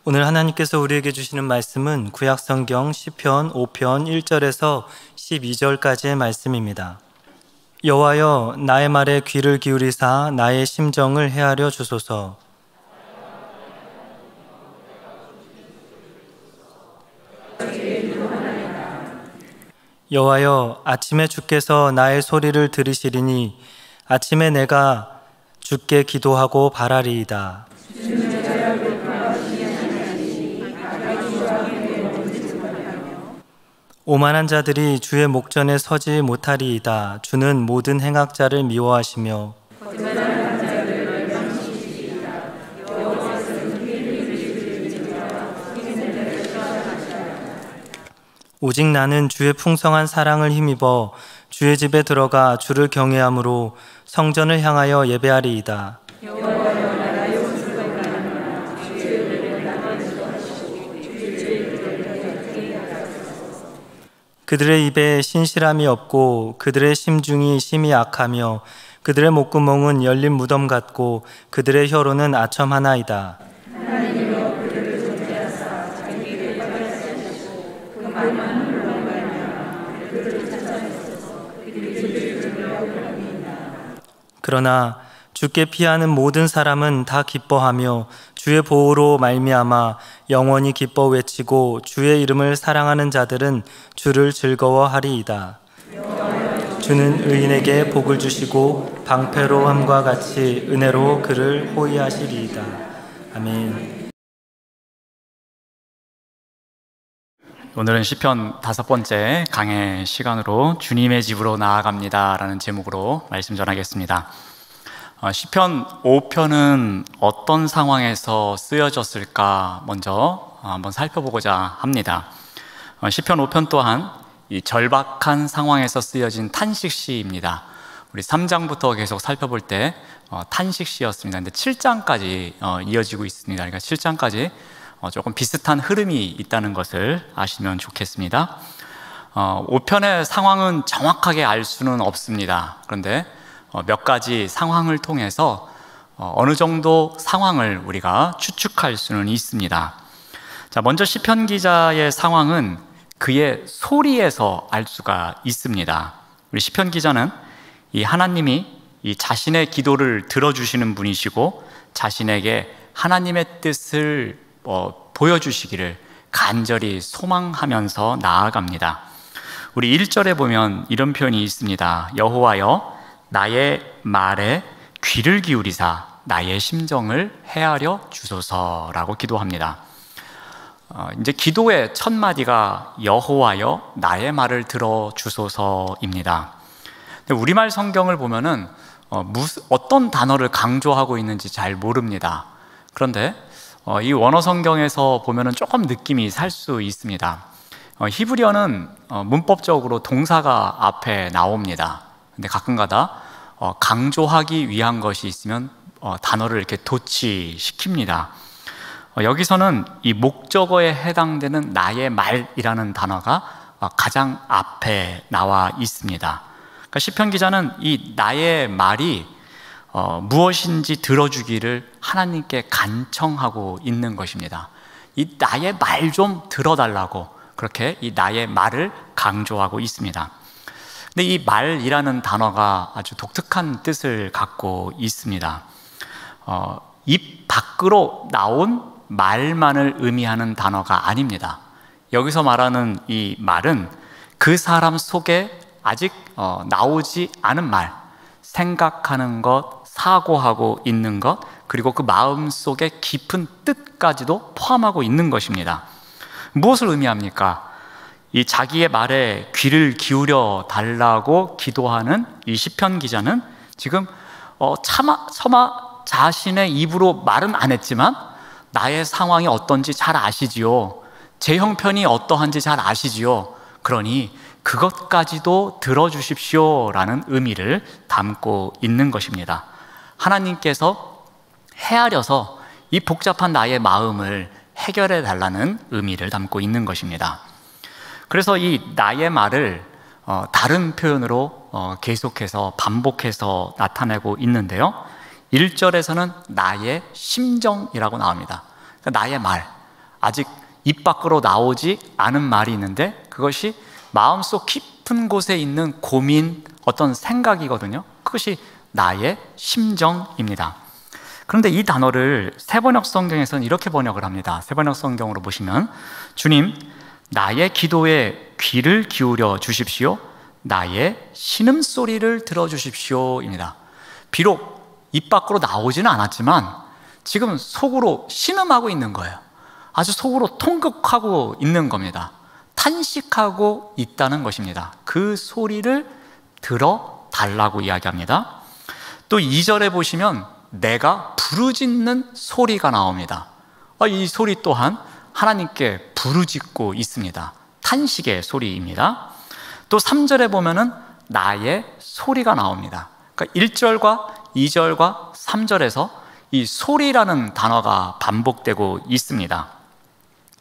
오늘 하나님께서 우리에게 주시는 말씀은 구약성경 시편 5편 1절에서 12절까지의 말씀입니다. 여호와여, 나의 말에 귀를 기울이사 나의 심정을 헤아려 주소서. 여호와여, 아침에 주께서 나의 소리를 들으시리니 아침에 내가 주께 기도하고 바라리이다. 오만한 자들이 주의 목전에 서지 못하리이다. 주는 모든 행악자를 미워하시며 오직 나는 주의 풍성한 사랑을 힘입어 주의 집에 들어가 주를 경외함으로 성전을 향하여 예배하리이다. 그들의 입에 신실함이 없고 그들의 심중이 심히 악하며 그들의 목구멍은 열린 무덤 같고 그들의 혀로는 아첨 하나이다. 그러나 주께 피하는 모든 사람은 다 기뻐하며 주의 보호로 말미암아 영원히 기뻐 외치고 주의 이름을 사랑하는 자들은 주를 즐거워하리이다. 주는 의인에게 복을 주시고 방패로 함과 같이 은혜로 그를 호위하시리이다. 아멘. 오늘은 시편 5번째 강해 시간으로 주님의 집으로 나아갑니다 라는 제목으로 말씀 전하겠습니다. 시편 5편은 어떤 상황에서 쓰여졌을까 먼저 한번 살펴보고자 합니다. 시편 5편 또한 이 절박한 상황에서 쓰여진 탄식시입니다. 우리 3장부터 계속 살펴볼 때 탄식시였습니다. 근데 7장까지 이어지고 있습니다. 그러니까 7장까지 조금 비슷한 흐름이 있다는 것을 아시면 좋겠습니다. 5편의 상황은 정확하게 알 수는 없습니다. 그런데 몇 가지 상황을 통해서 어느 정도 상황을 우리가 추측할 수는 있습니다. 자, 먼저 시편 기자의 상황은 그의 소리에서 알 수가 있습니다. 우리 시편 기자는 이 하나님이 이 자신의 기도를 들어주시는 분이시고 자신에게 하나님의 뜻을 보여주시기를 간절히 소망하면서 나아갑니다. 우리 1절에 보면 이런 표현이 있습니다. 여호와여, 나의 말에 귀를 기울이사 나의 심정을 헤아려 주소서라고 기도합니다. 이제 기도의 첫 마디가 여호와여, 나의 말을 들어 주소서입니다. 우리말 성경을 보면은 어떤 단어를 강조하고 있는지 잘 모릅니다. 그런데 이 원어 성경에서 보면은 조금 느낌이 살 수 있습니다. 히브리어는 문법적으로 동사가 앞에 나옵니다. 근데 가끔가다 강조하기 위한 것이 있으면 단어를 이렇게 도치시킵니다. 여기서는 이 목적어에 해당되는 나의 말이라는 단어가 가장 앞에 나와 있습니다. 그러니까 시편 기자는 이 나의 말이 무엇인지 들어주기를 하나님께 간청하고 있는 것입니다. 이 나의 말 좀 들어달라고 그렇게 이 나의 말을 강조하고 있습니다. 근데 이 말이라는 단어가 아주 독특한 뜻을 갖고 있습니다. 입 밖으로 나온 말만을 의미하는 단어가 아닙니다. 여기서 말하는 이 말은 그 사람 속에 아직 나오지 않은 말, 생각하는 것, 사고하고 있는 것, 그리고 그 마음 속에 깊은 뜻까지도 포함하고 있는 것입니다. 무엇을 의미합니까? 이 자기의 말에 귀를 기울여 달라고 기도하는 이 시편 기자는 지금 차마 자신의 입으로 말은 안 했지만 나의 상황이 어떤지 잘 아시지요. 제 형편이 어떠한지 잘 아시지요. 그러니 그것까지도 들어주십시오 라는 의미를 담고 있는 것입니다. 하나님께서 헤아려서 이 복잡한 나의 마음을 해결해 달라는 의미를 담고 있는 것입니다. 그래서 이 나의 말을 다른 표현으로 계속해서 반복해서 나타내고 있는데요. 1절에서는 나의 심정이라고 나옵니다. 그러니까 나의 말, 아직 입 밖으로 나오지 않은 말이 있는데 그것이 마음속 깊은 곳에 있는 고민, 어떤 생각이거든요. 그것이 나의 심정입니다. 그런데 이 단어를 세번역 성경에서는 이렇게 번역을 합니다. 세번역 성경으로 보시면 주님, 나의 기도에 귀를 기울여 주십시오. 나의 신음소리를 들어주십시오 입니다. 비록 입 밖으로 나오지는 않았지만 지금 속으로 신음하고 있는 거예요. 아주 속으로 통곡하고 있는 겁니다. 탄식하고 있다는 것입니다. 그 소리를 들어달라고 이야기합니다. 또 2절에 보시면 내가 부르짖는 소리가 나옵니다. 이 소리 또한 하나님께 부르짖고 있습니다. 탄식의 소리입니다. 또 3절에 보면은 나의 소리가 나옵니다. 그러니까 1절과 2절과 3절에서 이 소리라는 단어가 반복되고 있습니다.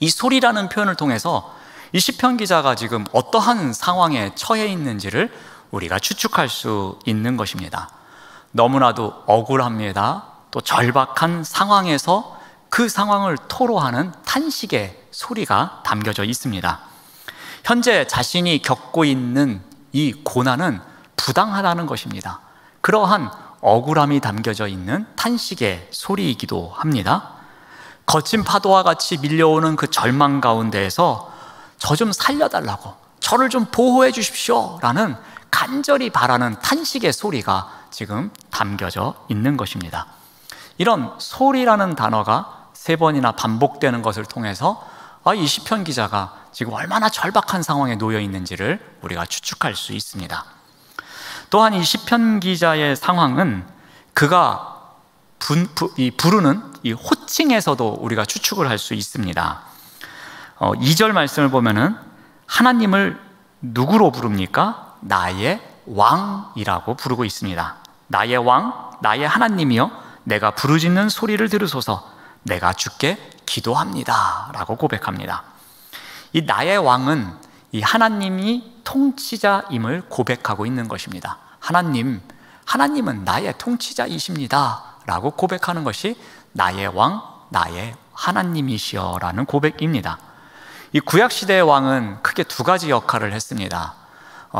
이 소리라는 표현을 통해서 이 시편 기자가 지금 어떠한 상황에 처해 있는지를 우리가 추측할 수 있는 것입니다. 너무나도 억울합니다. 또 절박한 상황에서 그 상황을 토로하는 탄식의 소리가 담겨져 있습니다. 현재 자신이 겪고 있는 이 고난은 부당하다는 것입니다. 그러한 억울함이 담겨져 있는 탄식의 소리이기도 합니다. 거친 파도와 같이 밀려오는 그 절망 가운데에서 저 좀 살려달라고, 저를 좀 보호해 주십시오 라는 간절히 바라는 탄식의 소리가 지금 담겨져 있는 것입니다. 이런 소리라는 단어가 3번이나 반복되는 것을 통해서 이 시편 기자가 지금 얼마나 절박한 상황에 놓여 있는지를 우리가 추측할 수 있습니다. 또한 이 시편 기자의 상황은 그가 부르는 이 호칭에서도 우리가 추측을 할 수 있습니다. 2절 말씀을 보면은 하나님을 누구로 부릅니까? 나의 왕이라고 부르고 있습니다. 나의 왕, 나의 하나님이여, 내가 부르짖는 소리를 들으소서. 내가 주께 기도합니다 라고 고백합니다. 이 나의 왕은 이 하나님이 통치자임을 고백하고 있는 것입니다. 하나님은 나의 통치자이십니다 라고 고백하는 것이 나의 왕, 나의 하나님이시여 라는 고백입니다. 이 구약시대의 왕은 크게 2가지 역할을 했습니다.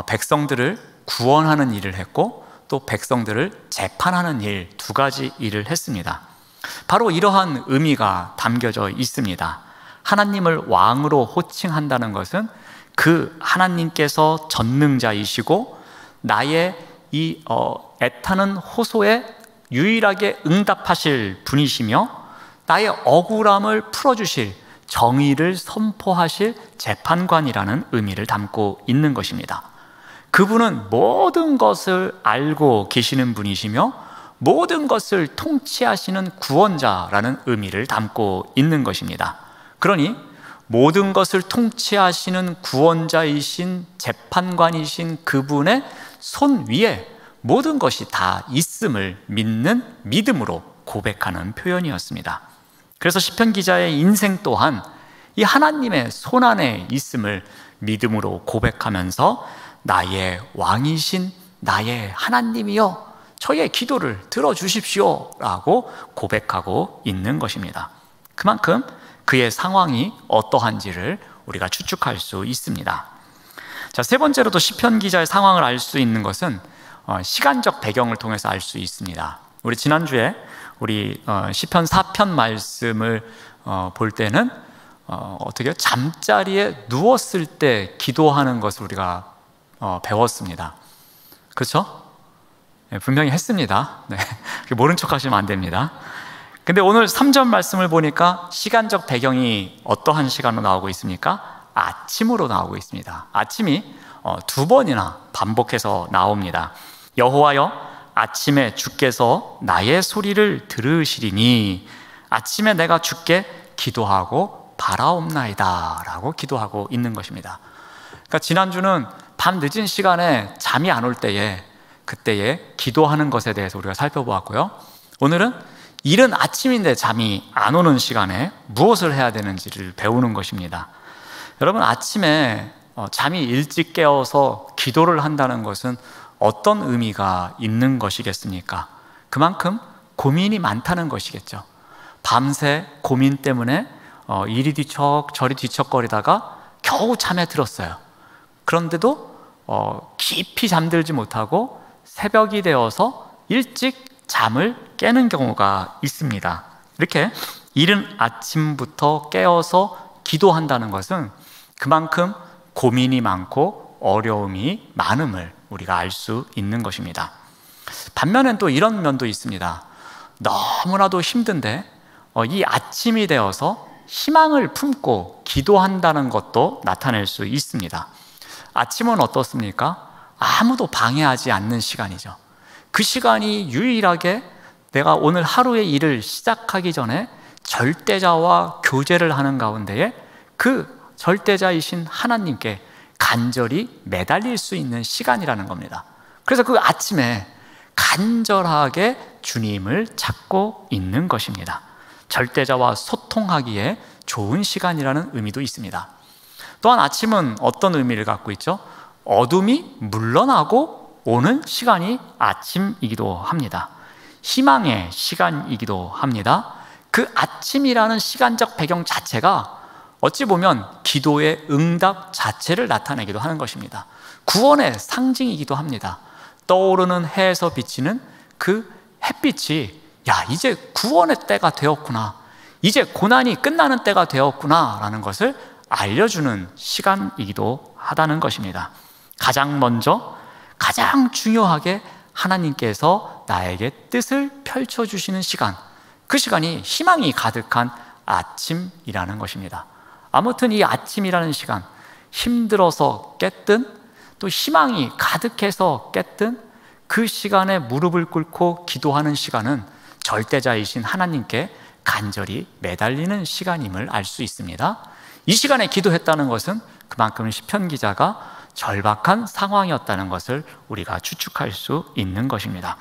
백성들을 구원하는 일을 했고 또 백성들을 재판하는 일, 2가지 일을 했습니다. 바로 이러한 의미가 담겨져 있습니다. 하나님을 왕으로 호칭한다는 것은 그 하나님께서 전능자이시고 나의 이 애타는 호소에 유일하게 응답하실 분이시며 나의 억울함을 풀어주실, 정의를 선포하실 재판관이라는 의미를 담고 있는 것입니다. 그분은 모든 것을 알고 계시는 분이시며 모든 것을 통치하시는 구원자라는 의미를 담고 있는 것입니다. 그러니 모든 것을 통치하시는 구원자이신 재판관이신 그분의 손 위에 모든 것이 다 있음을 믿는 믿음으로 고백하는 표현이었습니다. 그래서 시편 기자의 인생 또한 이 하나님의 손 안에 있음을 믿음으로 고백하면서 나의 왕이신 나의 하나님이여, 저의 기도를 들어주십시오 라고 고백하고 있는 것입니다. 그만큼 그의 상황이 어떠한지를 우리가 추측할 수 있습니다. 자, 3번째로도 시편 기자의 상황을 알 수 있는 것은 시간적 배경을 통해서 알 수 있습니다. 우리 지난주에 우리 시편 4편 말씀을 볼 때는 어떻게 잠자리에 누웠을 때 기도하는 것을 우리가 배웠습니다. 그렇죠? 네, 분명히 했습니다. 네, 모른 척 하시면 안 됩니다. 근데 오늘 3절 말씀을 보니까 시간적 배경이 어떠한 시간으로 나오고 있습니까? 아침으로 나오고 있습니다. 아침이 2번이나 반복해서 나옵니다. 여호와여, 아침에 주께서 나의 소리를 들으시리니 아침에 내가 주께 기도하고 바라옵나이다 라고 기도하고 있는 것입니다. 그러니까 지난주는 밤 늦은 시간에 잠이 안 올 때에 그때에 기도하는 것에 대해서 우리가 살펴보았고요. 오늘은 이른 아침인데 잠이 안 오는 시간에 무엇을 해야 되는지를 배우는 것입니다. 여러분, 아침에 잠이 일찍 깨어서 기도를 한다는 것은 어떤 의미가 있는 것이겠습니까? 그만큼 고민이 많다는 것이겠죠. 밤새 고민 때문에 이리 뒤척 저리 뒤척거리다가 겨우 잠에 들었어요. 그런데도 깊이 잠들지 못하고 새벽이 되어서 일찍 잠을 깨는 경우가 있습니다. 이렇게 이른 아침부터 깨어서 기도한다는 것은 그만큼 고민이 많고 어려움이 많음을 우리가 알 수 있는 것입니다. 반면엔 또 이런 면도 있습니다. 너무나도 힘든데 이 아침이 되어서 희망을 품고 기도한다는 것도 나타낼 수 있습니다. 아침은 어떻습니까? 아무도 방해하지 않는 시간이죠. 그 시간이 유일하게 내가 오늘 하루의 일을 시작하기 전에 절대자와 교제를 하는 가운데에 그 절대자이신 하나님께 간절히 매달릴 수 있는 시간이라는 겁니다. 그래서 그 아침에 간절하게 주님을 찾고 있는 것입니다. 절대자와 소통하기에 좋은 시간이라는 의미도 있습니다. 또한 아침은 어떤 의미를 갖고 있죠? 어둠이 물러나고 오는 시간이 아침이기도 합니다. 희망의 시간이기도 합니다. 그 아침이라는 시간적 배경 자체가 어찌 보면 기도의 응답 자체를 나타내기도 하는 것입니다. 구원의 상징이기도 합니다. 떠오르는 해에서 비치는 그 햇빛이 이제 구원의 때가 되었구나, 이제 고난이 끝나는 때가 되었구나 라는 것을 알려주는 시간이기도 하다는 것입니다. 가장 먼저 가장 중요하게 하나님께서 나에게 뜻을 펼쳐주시는 시간, 그 시간이 희망이 가득한 아침이라는 것입니다. 아무튼 이 아침이라는 시간, 힘들어서 깼든 또 희망이 가득해서 깼든 그 시간에 무릎을 꿇고 기도하는 시간은 절대자이신 하나님께 간절히 매달리는 시간임을 알 수 있습니다. 이 시간에 기도했다는 것은 그만큼 시편 기자가 절박한 상황이었다는 것을 우리가 추측할 수 있는 것입니다.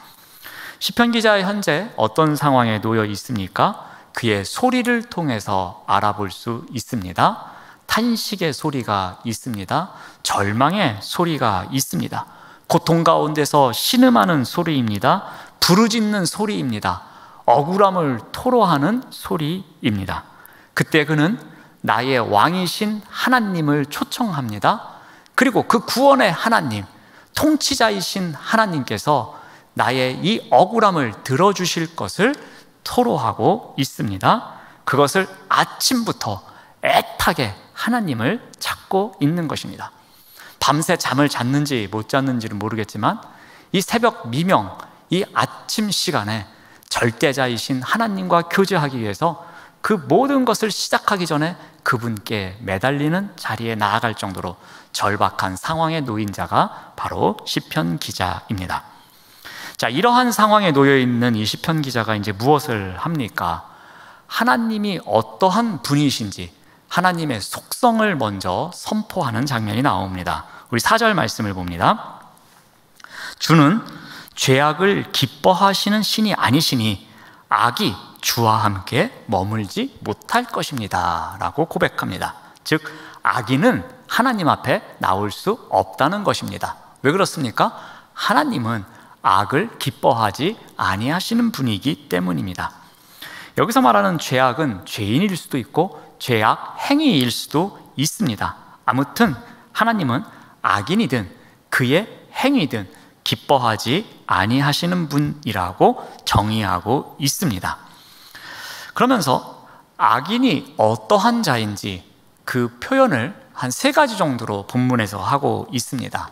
시편 기자 현재 어떤 상황에 놓여 있습니까? 그의 소리를 통해서 알아볼 수 있습니다. 탄식의 소리가 있습니다. 절망의 소리가 있습니다. 고통 가운데서 신음하는 소리입니다. 부르짖는 소리입니다. 억울함을 토로하는 소리입니다. 그때 그는 나의 왕이신 하나님을 초청합니다. 그리고 그 구원의 하나님, 통치자이신 하나님께서 나의 이 억울함을 들어주실 것을 토로하고 있습니다. 그것을 아침부터 애타게 하나님을 찾고 있는 것입니다. 밤새 잠을 잤는지 못 잤는지는 모르겠지만 이 새벽 미명, 이 아침 시간에 절대자이신 하나님과 교제하기 위해서 그 모든 것을 시작하기 전에 그분께 매달리는 자리에 나아갈 정도로 절박한 상황에 놓인 자가 바로 시편 기자입니다. 자, 이러한 상황에 놓여 있는 이 시편 기자가 이제 무엇을 합니까? 하나님이 어떠한 분이신지 하나님의 속성을 먼저 선포하는 장면이 나옵니다. 우리 4절 말씀을 봅니다. 주는 죄악을 기뻐하시는 신이 아니시니 악이 주와 함께 머물지 못할 것입니다 라고 고백합니다. 즉 악인은 하나님 앞에 나올 수 없다는 것입니다. 왜 그렇습니까? 하나님은 악을 기뻐하지 아니하시는 분이기 때문입니다. 여기서 말하는 죄악은 죄인일 수도 있고 죄악 행위일 수도 있습니다. 아무튼 하나님은 악인이든 그의 행위든 기뻐하지 아니하시는 분이라고 정의하고 있습니다. 그러면서 악인이 어떠한 자인지 그 표현을 한 3가지 정도로 본문에서 하고 있습니다.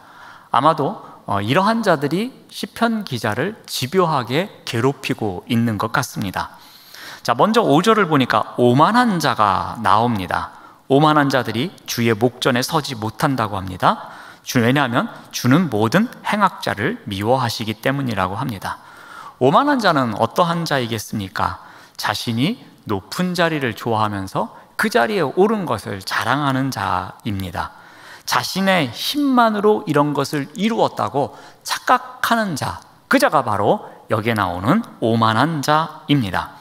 아마도 이러한 자들이 시편 기자를 집요하게 괴롭히고 있는 것 같습니다. 자, 먼저 5절을 보니까 오만한 자가 나옵니다. 오만한 자들이 주의 목전에 서지 못한다고 합니다. 왜냐하면 주는 모든 행악자를 미워하시기 때문이라고 합니다. 오만한 자는 어떠한 자이겠습니까? 자신이 높은 자리를 좋아하면서 그 자리에 오른 것을 자랑하는 자입니다. 자신의 힘만으로 이런 것을 이루었다고 착각하는 자, 그 자가 바로 여기에 나오는 오만한 자입니다.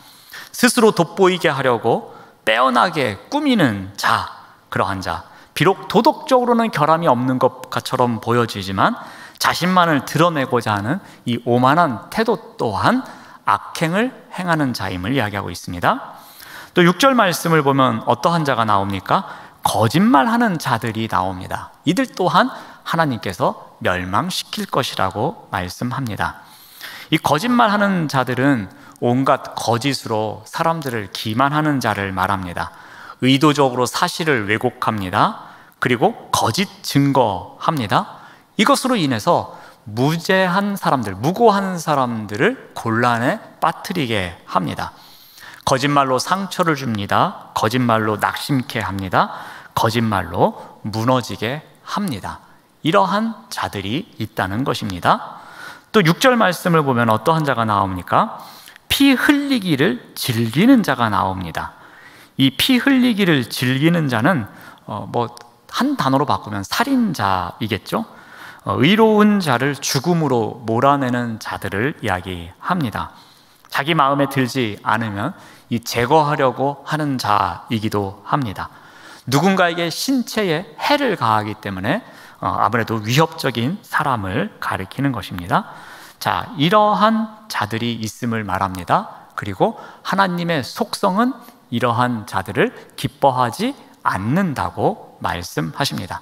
스스로 돋보이게 하려고 빼어나게 꾸미는 자, 그러한 자, 비록 도덕적으로는 결함이 없는 것처럼 보여지지만 자신만을 드러내고자 하는 이 오만한 태도 또한 악행을 행하는 자임을 이야기하고 있습니다. 또 6절 말씀을 보면 어떠한 자가 나옵니까? 거짓말하는 자들이 나옵니다. 이들 또한 하나님께서 멸망시킬 것이라고 말씀합니다. 이 거짓말하는 자들은 온갖 거짓으로 사람들을 기만하는 자를 말합니다. 의도적으로 사실을 왜곡합니다. 그리고 거짓 증거합니다. 이것으로 인해서 무죄한 사람들, 무고한 사람들을 곤란에 빠뜨리게 합니다. 거짓말로 상처를 줍니다. 거짓말로 낙심케 합니다. 거짓말로 무너지게 합니다. 이러한 자들이 있다는 것입니다. 또 6절 말씀을 보면 어떠한 자가 나옵니까? 피 흘리기를 즐기는 자가 나옵니다. 이 피 흘리기를 즐기는 자는 한 단어로 바꾸면 살인자이겠죠. 의로운 자를 죽음으로 몰아내는 자들을 이야기합니다. 자기 마음에 들지 않으면 이 제거하려고 하는 자이기도 합니다. 누군가에게 신체에 해를 가하기 때문에 아무래도 위협적인 사람을 가리키는 것입니다. 자, 이러한 자들이 있음을 말합니다. 그리고 하나님의 속성은 이러한 자들을 기뻐하지 않는다고 말씀하십니다.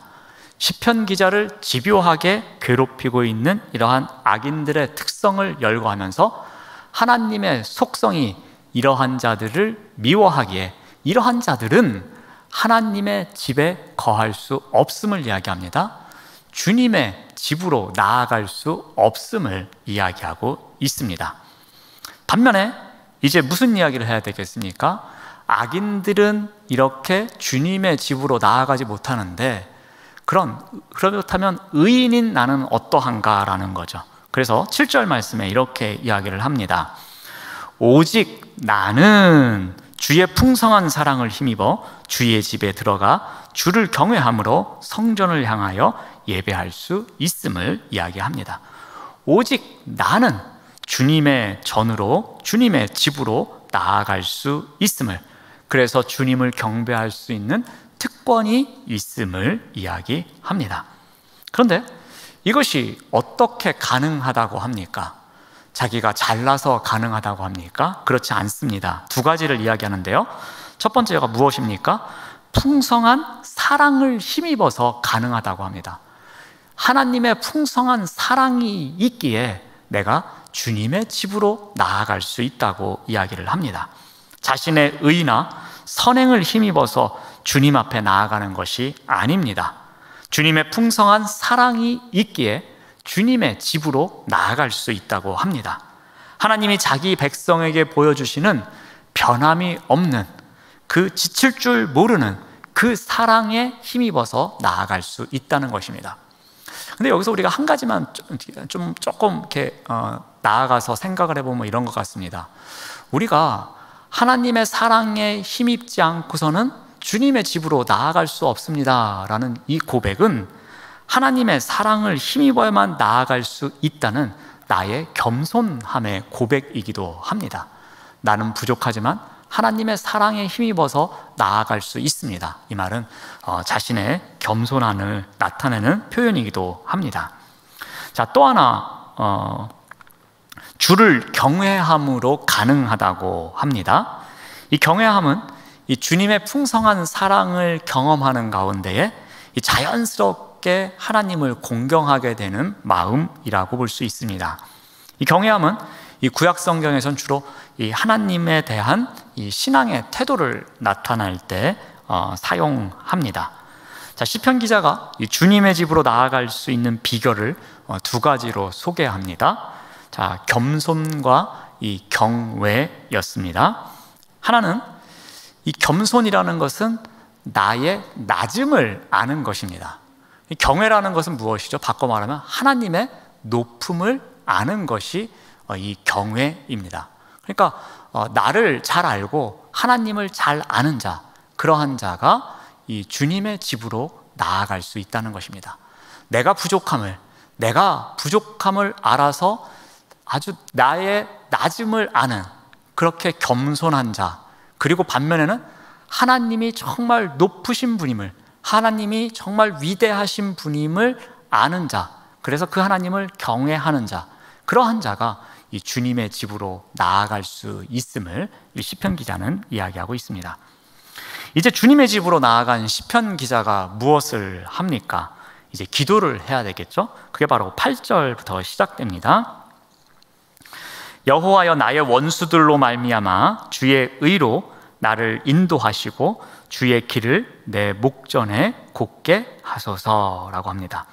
시편 기자를 집요하게 괴롭히고 있는 이러한 악인들의 특성을 열거하면서 하나님의 속성이 이러한 자들을 미워하기에 이러한 자들은 하나님의 집에 거할 수 없음을 이야기합니다. 주님의 집으로 나아갈 수 없음을 이야기하고 있습니다. 반면에 이제 무슨 이야기를 해야 되겠습니까? 악인들은 이렇게 주님의 집으로 나아가지 못하는데 그렇다면 의인인 나는 어떠한가라는 거죠. 그래서 7절 말씀에 이렇게 이야기를 합니다. 오직 나는 주의 풍성한 사랑을 힘입어 주의 집에 들어가 주를 경외함으로 성전을 향하여 예배할 수 있음을 이야기합니다. 오직 나는 주님의 전으로 주님의 집으로 나아갈 수 있음을, 그래서 주님을 경배할 수 있는 특권이 있음을 이야기합니다. 그런데 이것이 어떻게 가능하다고 합니까? 자기가 잘나서 가능하다고 합니까? 그렇지 않습니다. 두 가지를 이야기하는데요. 첫 번째가 무엇입니까? 풍성한 사랑을 힘입어서 가능하다고 합니다. 하나님의 풍성한 사랑이 있기에 내가 주님의 집으로 나아갈 수 있다고 이야기를 합니다. 자신의 의나 선행을 힘입어서 주님 앞에 나아가는 것이 아닙니다. 주님의 풍성한 사랑이 있기에 주님의 집으로 나아갈 수 있다고 합니다. 하나님이 자기 백성에게 보여주시는 변함이 없는, 그 지칠 줄 모르는 그 사랑에 힘입어서 나아갈 수 있다는 것입니다. 근데 여기서 우리가 한 가지만 조금 이렇게 나아가서 생각을 해보면 이런 것 같습니다. 우리가 하나님의 사랑에 힘입지 않고서는 주님의 집으로 나아갈 수 없습니다 라는 이 고백은 하나님의 사랑을 힘입어야만 나아갈 수 있다는 나의 겸손함의 고백이기도 합니다. 나는 부족하지만 하나님의 사랑에 힘입어서 나아갈 수 있습니다. 이 말은 자신의 겸손함을 나타내는 표현이기도 합니다. 자, 또 하나 주를 경외함으로 가능하다고 합니다. 이 경외함은 이 주님의 풍성한 사랑을 경험하는 가운데에 이 자연스럽게 하나님을 공경하게 되는 마음이라고 볼 수 있습니다. 이 경외함은 이 구약 성경에선 주로 이 하나님에 대한 이 신앙의 태도를 나타낼 때 사용합니다. 자, 시편 기자가 이 주님의 집으로 나아갈 수 있는 비결을 두 가지로 소개합니다. 자, 겸손과 이 경외였습니다. 하나는 이 겸손이라는 것은 나의 낮음을 아는 것입니다. 이 경외라는 것은 무엇이죠? 바꿔 말하면 하나님의 높음을 아는 것이 이 경외입니다. 그러니까 나를 잘 알고 하나님을 잘 아는 자, 그러한 자가 이 주님의 집으로 나아갈 수 있다는 것입니다. 내가 부족함을 알아서 아주 나의 낮음을 아는 그렇게 겸손한 자, 그리고 반면에는 하나님이 정말 높으신 분임을, 하나님이 정말 위대하신 분임을 아는 자, 그래서 그 하나님을 경외하는 자, 그러한 자가 이 주님의 집으로 나아갈 수 있음을 이 시편 기자는 이야기하고 있습니다. 이제 주님의 집으로 나아간 시편 기자가 무엇을 합니까? 이제 기도를 해야 되겠죠? 그게 바로 8절부터 시작됩니다. 여호와여, 나의 원수들로 말미암아 주의 의로 나를 인도하시고 주의 길을 내 목전에 곧게 하소서라고 합니다.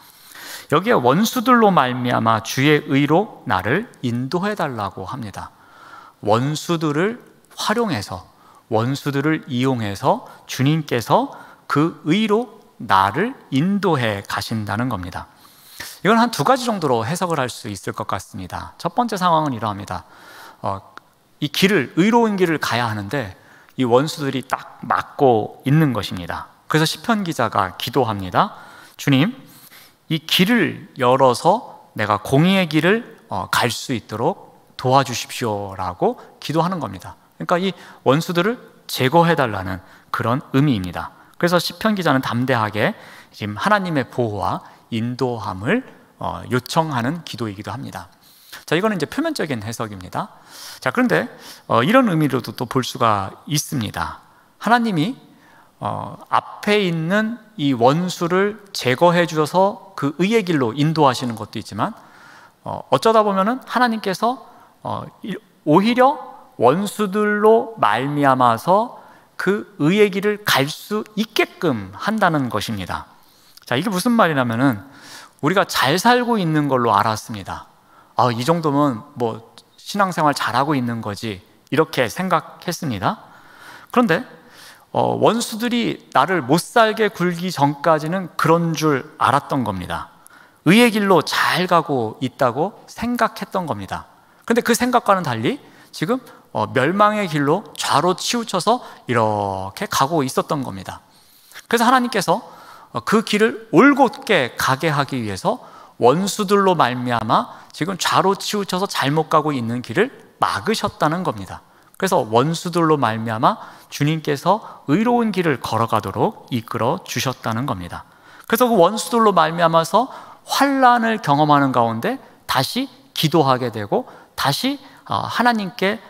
여기에 원수들로 말미암아 주의 의로 나를 인도해 달라고 합니다. 원수들을 활용해서, 원수들을 이용해서 주님께서 그 의로 나를 인도해 가신다는 겁니다. 이건 한 두 가지 정도로 해석을 할 수 있을 것 같습니다. 첫 번째 상황은 이러합니다. 이 길을, 의로운 길을 가야 하는데 이 원수들이 딱 막고 있는 것입니다. 그래서 시편 기자가 기도합니다. 주님, 이 길을 열어서 내가 공의의 길을 갈 수 있도록 도와주십시오라고 기도하는 겁니다. 그러니까 이 원수들을 제거해달라는 그런 의미입니다. 그래서 시편 기자는 담대하게 지금 하나님의 보호와 인도함을 요청하는 기도이기도 합니다. 자, 이거는 이제 표면적인 해석입니다. 자, 그런데 이런 의미로도 또 볼 수가 있습니다. 하나님이 앞에 있는 이 원수를 제거해 주셔서 그 의의 길로 인도하시는 것도 있지만, 어쩌다 보면은 하나님께서 오히려 원수들로 말미암아서 그 의의 길을 갈 수 있게끔 한다는 것입니다. 자, 이게 무슨 말이냐면은 우리가 잘 살고 있는 걸로 알았습니다. 이 정도면 뭐 신앙생활 잘하고 있는 거지, 이렇게 생각했습니다. 그런데 원수들이 나를 못 살게 굴기 전까지는 그런 줄 알았던 겁니다. 의의 길로 잘 가고 있다고 생각했던 겁니다. 그런데 그 생각과는 달리 지금 멸망의 길로 좌로 치우쳐서 이렇게 가고 있었던 겁니다. 그래서 하나님께서 그 길을 올곧게 가게 하기 위해서 원수들로 말미암아 지금 좌로 치우쳐서 잘못 가고 있는 길을 막으셨다는 겁니다. 그래서 원수들로 말미암아 주님께서 의로운 길을 걸어가도록 이끌어 주셨다는 겁니다. 그래서 그 원수들로 말미암아서 환난을 경험하는 가운데 다시 기도하게 되고 다시 하나님께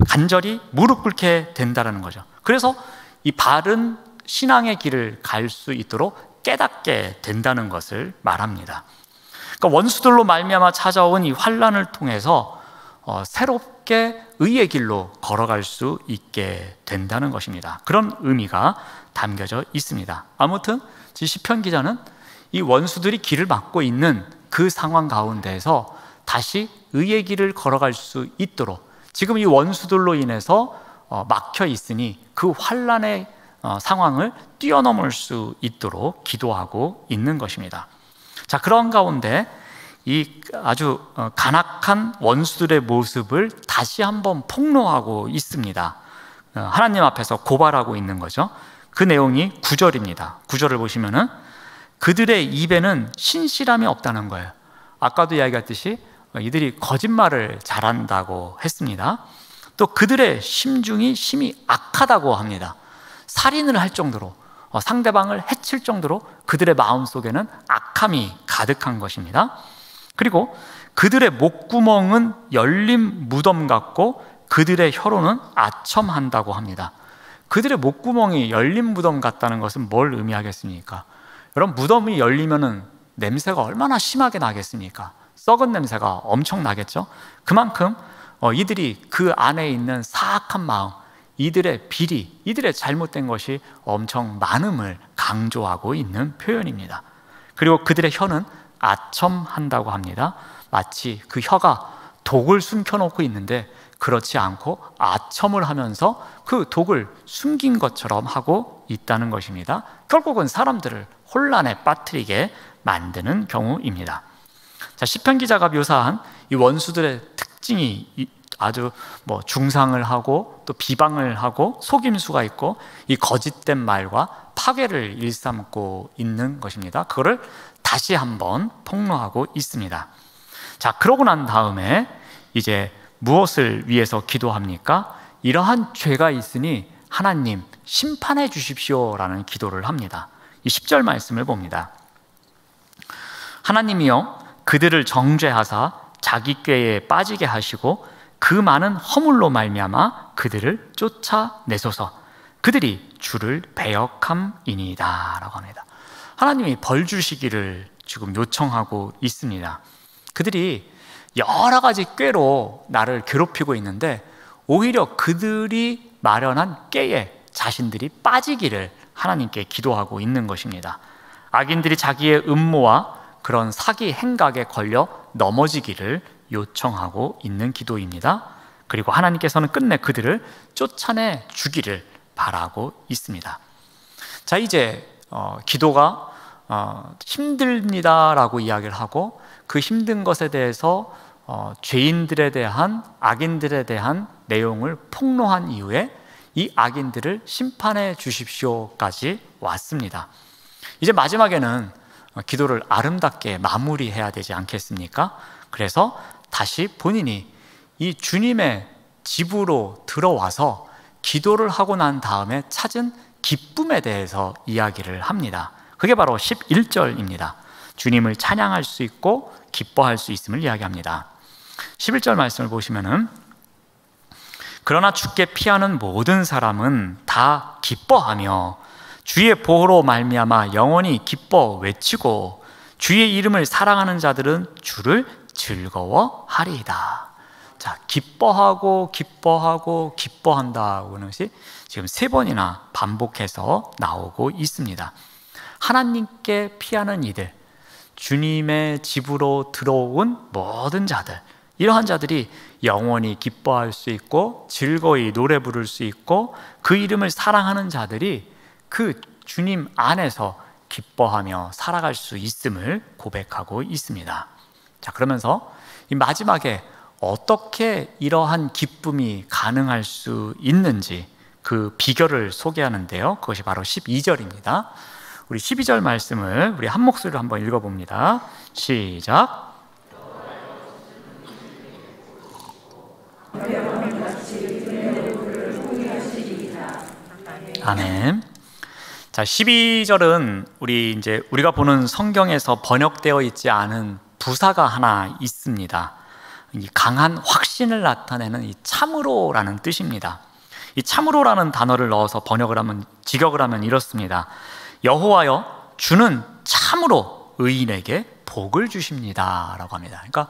간절히 무릎 꿇게 된다는 거죠. 그래서 이 바른 신앙의 길을 갈 수 있도록 깨닫게 된다는 것을 말합니다. 그러니까 원수들로 말미암아 찾아온 이 환난을 통해서 새롭게 의의 길로 걸어갈 수 있게 된다는 것입니다. 그런 의미가 담겨져 있습니다. 아무튼 시편 기자는 이 원수들이 길을 막고 있는 그 상황 가운데에서 다시 의의 길을 걸어갈 수 있도록, 지금 이 원수들로 인해서 막혀 있으니 그 환난의 상황을 뛰어넘을 수 있도록 기도하고 있는 것입니다. 자, 그런 가운데 이 아주 간악한 원수들의 모습을 다시 한번 폭로하고 있습니다. 하나님 앞에서 고발하고 있는 거죠. 그 내용이 9절입니다. 9절을 보시면은 그들의 입에는 신실함이 없다는 거예요. 아까도 이야기했듯이 이들이 거짓말을 잘한다고 했습니다. 또 그들의 심중이 심히 악하다고 합니다. 살인을 할 정도로, 상대방을 해칠 정도로 그들의 마음속에는 악함이 가득한 것입니다. 그리고 그들의 목구멍은 열린 무덤 같고 그들의 혀로는 아첨한다고 합니다. 그들의 목구멍이 열린 무덤 같다는 것은 뭘 의미하겠습니까? 여러분, 무덤이 열리면은 냄새가 얼마나 심하게 나겠습니까? 썩은 냄새가 엄청 나겠죠? 그만큼 이들이 그 안에 있는 사악한 마음, 이들의 비리, 이들의 잘못된 것이 엄청 많음을 강조하고 있는 표현입니다. 그리고 그들의 혀는 아첨한다고 합니다. 마치 그 혀가 독을 숨겨놓고 있는데 그렇지 않고 아첨을 하면서 그 독을 숨긴 것처럼 하고 있다는 것입니다. 결국은 사람들을 혼란에 빠뜨리게 만드는 경우입니다. 자, 시편 기자가 묘사한 이 원수들의 특징이 아주 중상을 하고 또 비방을 하고 속임수가 있고 이 거짓된 말과 파괴를 일삼고 있는 것입니다. 그거를 다시 한번 폭로하고 있습니다. 자, 그러고 난 다음에 이제 무엇을 위해서 기도합니까? 이러한 죄가 있으니 하나님 심판해 주십시오라는 기도를 합니다. 이 10절 말씀을 봅니다. 하나님이여, 그들을 정죄하사 자기 꾀에 빠지게 하시고 그 많은 허물로 말미암아 그들을 쫓아내소서. 그들이 주를 배역함이니이다 라고 합니다. 하나님이 벌 주시기를 지금 요청하고 있습니다. 그들이 여러 가지 꾀로 나를 괴롭히고 있는데 오히려 그들이 마련한 꾀에 자신들이 빠지기를 하나님께 기도하고 있는 것입니다. 악인들이 자기의 음모와 그런 사기 행각에 걸려 넘어지기를 요청하고 있는 기도입니다. 그리고 하나님께서는 끝내 그들을 쫓아내 주기를 바라고 있습니다. 자, 이제 기도가 힘듭니다라고 이야기를 하고 그 힘든 것에 대해서 죄인들에 대한, 악인들에 대한 내용을 폭로한 이후에 이 악인들을 심판해 주십시오까지 왔습니다. 이제 마지막에는 기도를 아름답게 마무리해야 되지 않겠습니까? 그래서 다시 본인이 이 주님의 집으로 들어와서 기도를 하고 난 다음에 찾은 기쁨에 대해서 이야기를 합니다. 그게 바로 11절입니다. 주님을 찬양할 수 있고 기뻐할 수 있음을 이야기합니다. 11절 말씀을 보시면은 그러나 주께 피하는 모든 사람은 다 기뻐하며 주의 보호로 말미암아 영원히 기뻐 외치고 주의 이름을 사랑하는 자들은 주를 즐거워하리이다. 자, 기뻐하고 기뻐하고 기뻐한다는 것이 지금 3번이나 반복해서 나오고 있습니다. 하나님께 피하는 이들, 주님의 집으로 들어온 모든 자들, 이러한 자들이 영원히 기뻐할 수 있고 즐거이 노래 부를 수 있고 그 이름을 사랑하는 자들이 그 주님 안에서 기뻐하며 살아갈 수 있음을 고백하고 있습니다. 자, 그러면서 이 마지막에 어떻게 이러한 기쁨이 가능할 수 있는지 그 비결을 소개하는데요. 그것이 바로 12절입니다. 우리 12절 말씀을 우리 한 목소리로 한번 읽어봅니다. 시작. 아멘. 자, 12절은 우리가 보는 성경에서 번역되어 있지 않은 부사가 하나 있습니다. 이 강한 확신을 나타내는 이 참으로라는 뜻입니다. 이 참으로라는 단어를 넣어서 직역을 하면 이렇습니다. 여호와여, 주는 참으로 의인에게 복을 주십니다 라고 합니다. 그러니까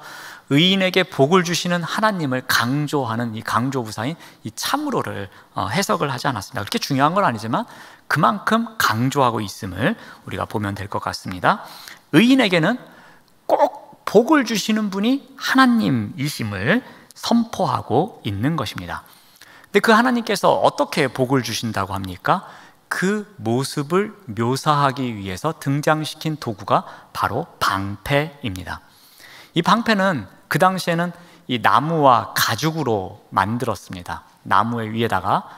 의인에게 복을 주시는 하나님을 강조하는 이 강조부사인 이 참으로를 해석을 하지 않았습니다. 그렇게 중요한 건 아니지만 그만큼 강조하고 있음을 우리가 보면 될 것 같습니다. 의인에게는 꼭 복을 주시는 분이 하나님이심을 선포하고 있는 것입니다. 근데 그 하나님께서 어떻게 복을 주신다고 합니까? 그 모습을 묘사하기 위해서 등장시킨 도구가 바로 방패입니다. 이 방패는 그 당시에는 이 나무와 가죽으로 만들었습니다. 나무 위에다가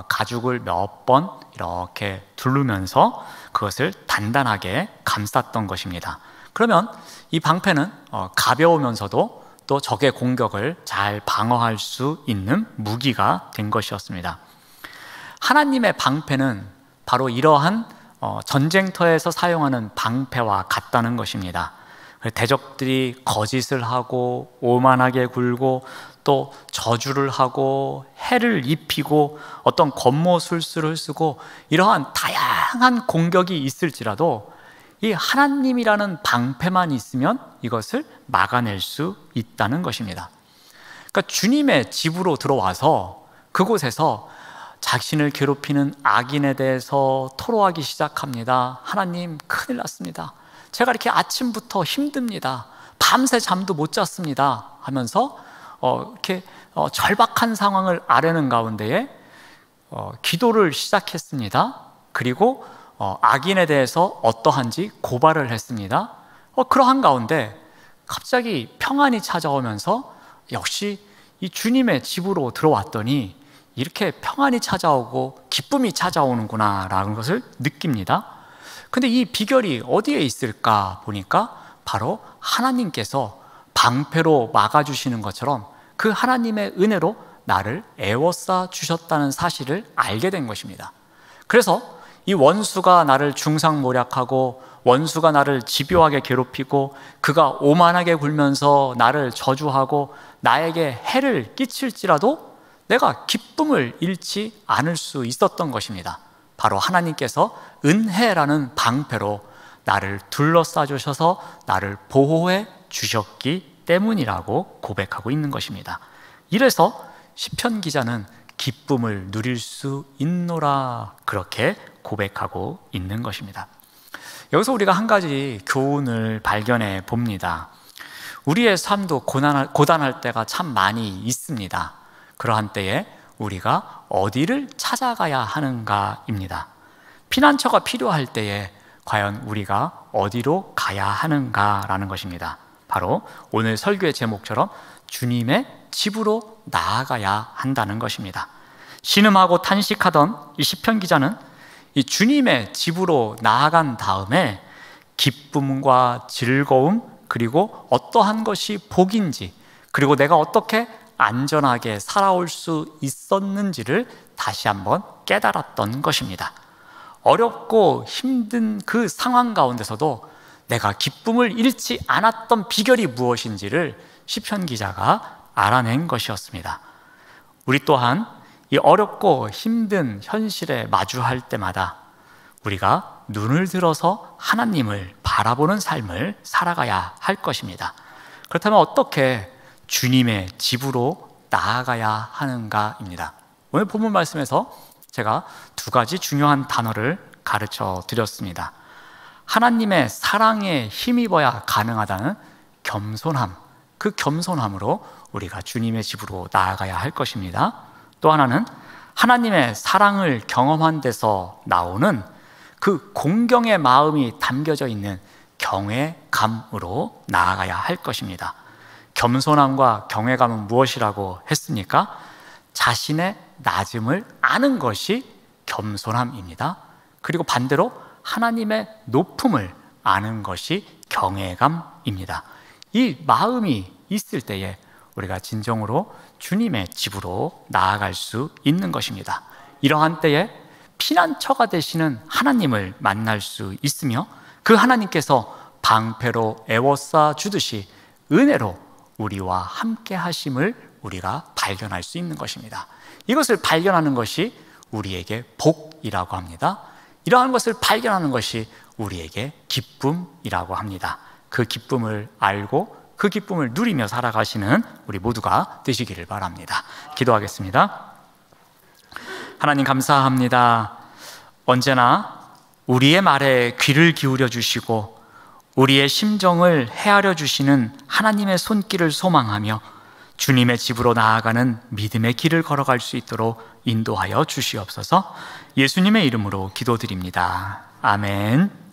가죽을 몇 번 이렇게 두르면서 그것을 단단하게 감쌌던 것입니다. 그러면 이 방패는 가벼우면서도 또 적의 공격을 잘 방어할 수 있는 무기가 된 것이었습니다. 하나님의 방패는 바로 이러한 전쟁터에서 사용하는 방패와 같다는 것입니다. 대적들이 거짓을 하고 오만하게 굴고 또 저주를 하고 해를 입히고 어떤 권모술수를 쓰고 이러한 다양한 공격이 있을지라도 이 하나님이라는 방패만 있으면 이것을 막아낼 수 있다는 것입니다. 그러니까 주님의 집으로 들어와서 그곳에서 자신을 괴롭히는 악인에 대해서 토로하기 시작합니다. 하나님, 큰일 났습니다. 제가 이렇게 아침부터 힘듭니다. 밤새 잠도 못 잤습니다. 하면서 이렇게 절박한 상황을 아뢰는 가운데에 기도를 시작했습니다. 그리고 악인에 대해서 어떠한지 고발을 했습니다. 그러한 가운데 갑자기 평안이 찾아오면서 역시 이 주님의 집으로 들어왔더니 이렇게 평안이 찾아오고 기쁨이 찾아오는구나 라는 것을 느낍니다. 근데 이 비결이 어디에 있을까 보니까 바로 하나님께서 방패로 막아주시는 것처럼 그 하나님의 은혜로 나를 애워싸 주셨다는 사실을 알게 된 것입니다. 그래서 이 원수가 나를 중상모략하고 원수가 나를 집요하게 괴롭히고 그가 오만하게 굴면서 나를 저주하고 나에게 해를 끼칠지라도 내가 기쁨을 잃지 않을 수 있었던 것입니다. 바로 하나님께서 은혜라는 방패로 나를 둘러싸 주셔서 나를 보호해 주셨기 때문이라고 고백하고 있는 것입니다. 이래서 시편 기자는 기쁨을 누릴 수 있노라 그렇게 고백하고 있는 것입니다. 여기서 우리가 한 가지 교훈을 발견해 봅니다. 우리의 삶도 고단할 때가 참 많이 있습니다. 그러한 때에 우리가 어디를 찾아가야 하는가입니다. 피난처가 필요할 때에 과연 우리가 어디로 가야 하는가라는 것입니다. 바로 오늘 설교의 제목처럼 주님의 집으로 나아가야 한다는 것입니다. 신음하고 탄식하던 이 시편 기자는 이 주님의 집으로 나아간 다음에 기쁨과 즐거움 그리고 어떠한 것이 복인지 그리고 내가 어떻게 안전하게 살아올 수 있었는지를 다시 한번 깨달았던 것입니다. 어렵고 힘든 그 상황 가운데서도 내가 기쁨을 잃지 않았던 비결이 무엇인지를 시편 기자가 알아낸 것이었습니다. 우리 또한 이 어렵고 힘든 현실에 마주할 때마다 우리가 눈을 들어서 하나님을 바라보는 삶을 살아가야 할 것입니다. 그렇다면 어떻게 주님의 집으로 나아가야 하는가입니다. 오늘 본문 말씀에서 제가 두 가지 중요한 단어를 가르쳐 드렸습니다. 하나님의 사랑에 힘입어야 가능하다는 겸손함, 그 겸손함으로 우리가 주님의 집으로 나아가야 할 것입니다. 또 하나는 하나님의 사랑을 경험한 데서 나오는 그 공경의 마음이 담겨져 있는 경외감으로 나아가야 할 것입니다. 겸손함과 경외감은 무엇이라고 했습니까? 자신의 낮음을 아는 것이 겸손함입니다. 그리고 반대로 하나님의 높음을 아는 것이 경외감입니다. 이 마음이 있을 때에 우리가 진정으로 주님의 집으로 나아갈 수 있는 것입니다. 이러한 때에 피난처가 되시는 하나님을 만날 수 있으며 그 하나님께서 방패로 에워싸 주듯이 은혜로 우리와 함께 하심을 우리가 발견할 수 있는 것입니다. 이것을 발견하는 것이 우리에게 복이라고 합니다. 이러한 것을 발견하는 것이 우리에게 기쁨이라고 합니다. 그 기쁨을 알고 그 기쁨을 누리며 살아가시는 우리 모두가 되시기를 바랍니다. 기도하겠습니다. 하나님 감사합니다. 언제나 우리의 말에 귀를 기울여 주시고 우리의 심정을 헤아려 주시는 하나님의 손길을 소망하며 주님의 집으로 나아가는 믿음의 길을 걸어갈 수 있도록 인도하여 주시옵소서. 예수님의 이름으로 기도드립니다. 아멘.